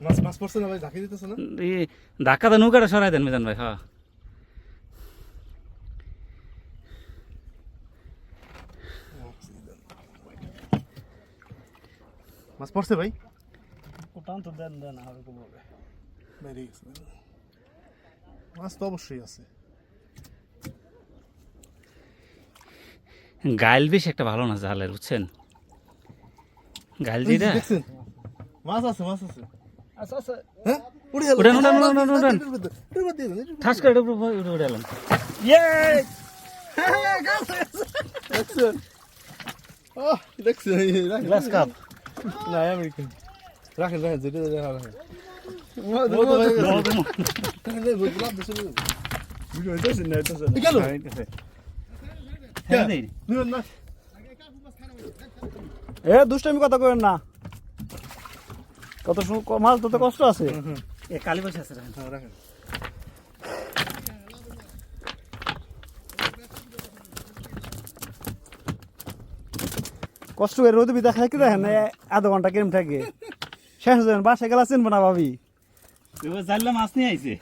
মাছ পড়ছে না ভাই, ঝাঁকি দিতেছে না? ধাক্কা তো নৌকাটা সরাই দেন মিজান ভাই। হ্যাঁ মাছ পড়ছে ভাই, টান তো দেন দেন আর কমবে। বেরিয়ে গেছে। মাছ তো অবশ্যই আছে। গাইল বেশ একটা ভালো না জালের, বুঝছেন? গাইল যেটা দেখছেন মাছ আছে, মাছ আছে। আচ্ছা আচ্ছা হ্যাঁ উড়ে গেল। উড়ান, ঠাস করে এটা উড়ে এলাম। ইয়ে দেখছেন? ওহ দেখছেন, গ্লাস কাপ না আমেরিকান। রাখেন রাখেন, যেটা রাখেন। ভিডিও হইতেছে না হইতেছে না। গেল হ্যাঁ দেই। নিবেন না? এ দুষ্টামি কথা কইেন না, কত মাছ ধরতে কষ্ট আছে। এ কালি বসে আছে। হ্যাঁ রাখেন। কষ্ট করে রোদ বিদা খাই কি দেখেন আধা ঘন্টা কেম থাকে, শেষ হয়ে যাবেন বাসায় গেলা চিনবো না ভাবি। এবার জানলে মাছ নিয়ে আইছে।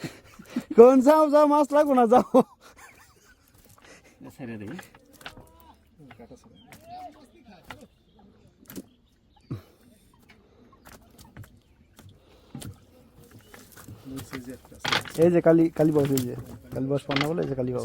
কোন যাও যাও মাছ লাগবো না যাও। ছেড়ে দেই। এই যে কালী বাস, এই যে কালী বাস পান্না বলে, এই যে কালী বাস।